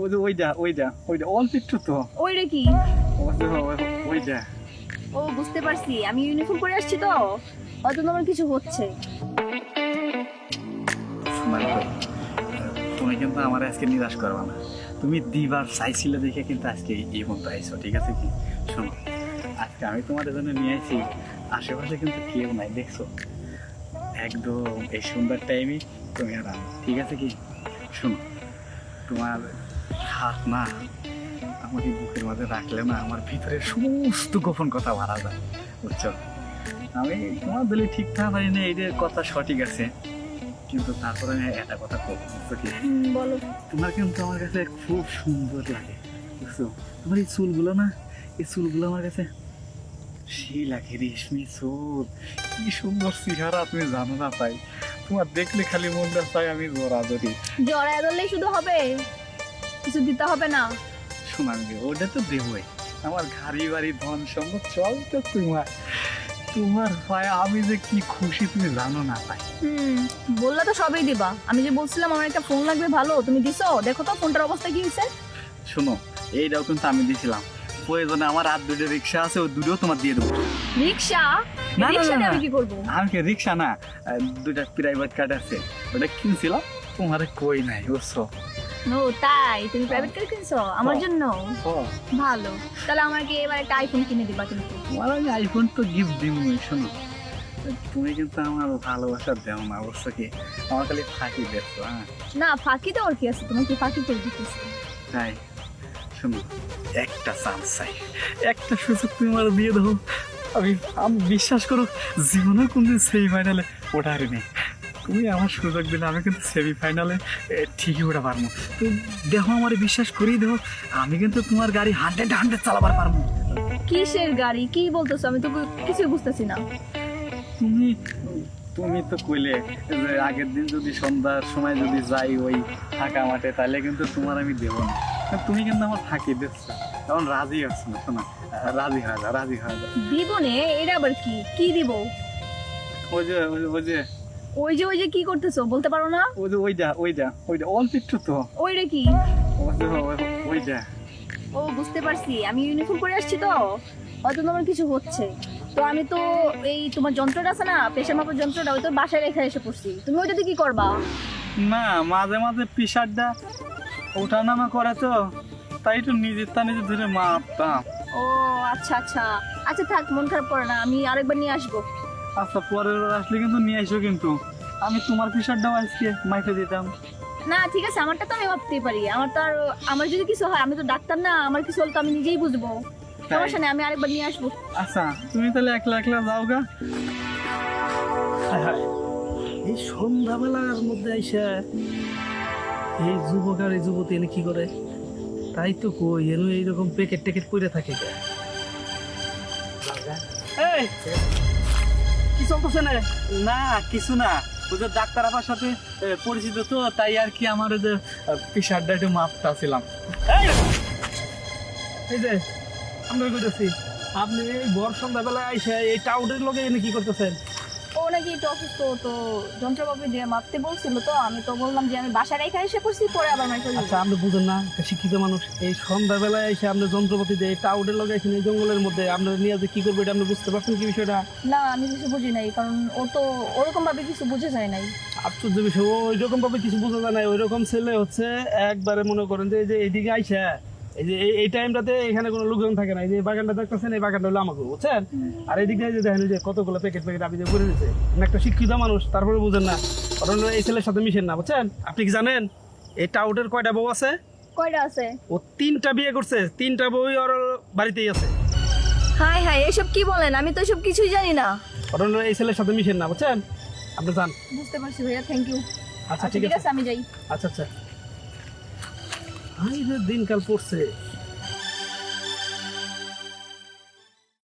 ওইটা অল্প একটু তো। ওইটা কি? ওইটা ও বুঝতে পারছি, আমি ইউনিফর্ম পরে আসছি তো, হয়তো তোমার কিছু হচ্ছে। তুমি কিন্তু আমার আজকে নিরাশ করবা না। তুমি দিবার চাইছিলে দেখে কিন্তু আজকে এই পর্যন্ত আইছো, ঠিক আছে কি? শোনো, আজকে আমি তোমাদের জন্য নিয়ে আইছি, আশেপাশে কিন্তু কেউ নাই, দেখছো? একদম এই সুন্দর টাইমে তুমি আর আমি, ঠিক আছে কি? শোনো, তোমার হাত না আমার এই বুকের মাঝে রাখলে না আমার ভিতরে সমস্ত গোপন কথা ভরা যায়, বুঝছো? আমি তোমার বলে ঠিক থাকা পারি না, এইটার কথা সঠিক আছে, কিন্তু তারপরে আমি একটা কথা বলবো, বুঝছো কি? বলো। তোমার কিন্তু আমার কাছে খুব সুন্দর লাগে, বুঝছো? তোমার এই চুলগুলো না, এই চুলগুলো আমার কাছে সেই লাগে, রেশমি চুল, কি সুন্দর চেহারা, তুমি জানো না তাই তোমার দেখলে খালি মনটা চাই আমি জড়াজড়ি। জড়ায় ধরলেই শুধু হবে, কিছু দিতে হবে না? শোনাবি ওটা তো দেবই, আমার গাড়ি বাড়ি ধন সম্পদ সব তো তোমার, তোমার পায়ে আমি যে কি খুশি তুমি জানো না তাই। বললে তো সবই দিবা। আমি যে বলছিলাম আমার একটা ফোন লাগবে, ভালো তুমি দিছো? দেখো তো ফোনটার অবস্থা কি হয়েছে। শোনো, এইটাও কিন্তু আমি দিয়েছিলাম, প্রয়োজনে আমার আর দুটো রিক্সা আছে, ওই দুটোও তোমার দিয়ে দেবো। রিক্সা? না, না, রিক্সা না, দিয়ে না। আমি কি করবো? আমি কি রিক্সা না, দুটা প্রাইভেট কার আছে, ওটা কিনছিলাম, তোমার কই নাই, বুঝছো? ও তাই, তুমি প্রাইভেট কার কিনছো আমার জন্য? ভালো, তাহলে আমাকে এবার একটা আইফোন কিনে দিবা কিন্তু। তোমার আমি আইফোন তো গিফট দিবই। শোনো, তুমি কিন্তু আমার ভালোবাসা দেও না, বুঝছো কি? আমার খালি ফাঁকি দেখছো। হ্যাঁ না, ফাঁকি দেওয়ার কি আছে? তুমি কি ফাঁকি করে দিতেছো? তাই শোনো, একটা চান্স চাই, একটা সুযোগ তুমি আমার দিয়ে দাও, আমি আমি বিশ্বাস করো জীবনে কোনদিন সেমিফাইনালে ওঠার নেই, তুমি আমার সুযোগ দিলে আমি কিন্তু সেমিফাইনালে ঠিকই ওঠা পারবো। তুমি দেখো, আমার বিশ্বাস করেই দেখো, আমি কিন্তু তোমার গাড়ি 100 চালাবার পারবো। কিসের গাড়ি? কি বলতেছো? আমি তো কিছু বুঝতেছি না। তুমি তুমি তো কইলে যে আগের দিন যদি সন্ধ্যার সময় যদি যাই ওই ফাঁকা মাঠে, তাহলে কিন্তু তোমার আমি দেবো না, তুমি কিন্তু আমার ফাঁকি দিচ্ছ, এখন রাজি হচ্ছ না। শোনা, রাজি হয়ে যা, রাজি হয়ে যা। দিব নে, এটা আবার কি? কি দিব? ওই যে ওই যে ওই যে কি করতেছো বলতে পারো না? ওইটা অল্প একটু তো। ওইটা কি? ওইটা ও বুঝতে পারছি, আমি ইউনিফর্ম পরে আসছি তো, হয়তো তোমার কিছু হচ্ছে। তো আমি তো এই তোমার যন্ত্রটা আছে না, প্রেশার মাপার যন্ত্রটা, ওই তো বাসায় রেখে এসে পড়ছি। তুমি ওইটাতে কি করবা? না, মাঝে মাঝে প্রেশারটা ওঠা নামা করে তো, তাই একটু নিজের তা নিজে ধরে মাপতাম। ও আচ্ছা আচ্ছা আচ্ছা, থাক, মন খারাপ করে না, আমি আরেকবার নিয়ে আসবো। আচ্ছা, পরের বার আসলে কিন্তু নিয়ে আসো, কিন্তু আমি তোমার প্রেশারটাও আজকে মাইকে দিতাম। না ঠিক আছে, আমারটা তো আমি ভাবতেই পারি, আমার তো আর, আমার যদি কিছু হয়, আমি তো ডাক্তার না, আমার কিছু হলে তো আমি নিজেই বুঝবো। সমস্যা নেই, আমি আরেকবার নিয়ে আসবো। আচ্ছা, তুমি তাহলে একলা একলা যাও গা। এই সন্ধ্যাবেলার মধ্যে আইসা এই যুবক আর এই যুবতী এনে কি করে? তাই তো কই, এনে এইরকম প্যাকেট ট্যাকেট করে থাকে। এই, কি চলতেছে না? না কিছু না, ওই যে ডাক্তার আপার সাথে পরিচিত তো, তাই আর কি আমার ওই যে প্রেশারটা একটু মাপটা ছিলাম। এই যে আমরা কইতেছি, আপনি এই ভোর সন্ধ্যাবেলায় আইসা এই টাউনের লগে এনে কি করতেছেন? ও নাকি একটু অসুস্থ, তো যন্ত্রপাতি দিয়ে মাপতে বলছিল, তো আমি তো বললাম যে আমি বাসায় রেখে এসে পড়ছি, পরে আবার মাইকে দিব। আচ্ছা, আপনি বুঝেন না, একটা শিক্ষিত মানুষ এই সন্ধ্যাবেলায় এসে আপনি যন্ত্রপাতি দিয়ে এই টাউনের লগে আইসেন এই জঙ্গলের মধ্যে, আপনার নিয়ে যে কি করবে এটা আপনি বুঝতে পারছেন কি বিষয়টা? না, আমি কিছু বুঝি নাই, কারণ ও তো ওরকম ভাবে কিছু বুঝে যায় নাই। আশ্চর্য বিষয়, ও ওই রকম ভাবে কিছু বোঝা যায় না। ওই রকম ছেলে হচ্ছে একবারে মনে করেন যে এই যে এইদিকে আইসা এই যে এই টাইমটাতে এখানে কোনো লোকজন থাকে না, এই যে বাগানটা দেখতেছেন, এই বাগানটা হলো আমাকে, বুঝছেন? আর এইদিকে যে দেখেন যে কতগুলো প্যাকেট প্যাকেট আপনি যে করে দিচ্ছে, একটা শিক্ষিত মানুষ, তারপরে বুঝেন না, কারণ এই ছেলের সাথে মিশেন না, বুঝছেন? আপনি কি জানেন এই টাউটের কয়টা বউ আছে? কয়টা আছে? ও 3টা বিয়ে করছে, 3টা বই ওর বাড়িতেই আছে। হাই হাই, এসব কি বলেন? আমি তো এসব কিছুই জানি না। কারণ এই ছেলের সাথে মিশেন না, বুঝছেন? আপনি যান। বুঝতে পারছি ভাইয়া, থ্যাংক ইউ। আচ্ছা ঠিক আছে, আমি যাই। আচ্ছা আচ্ছা। দিনকাল পড়ছে।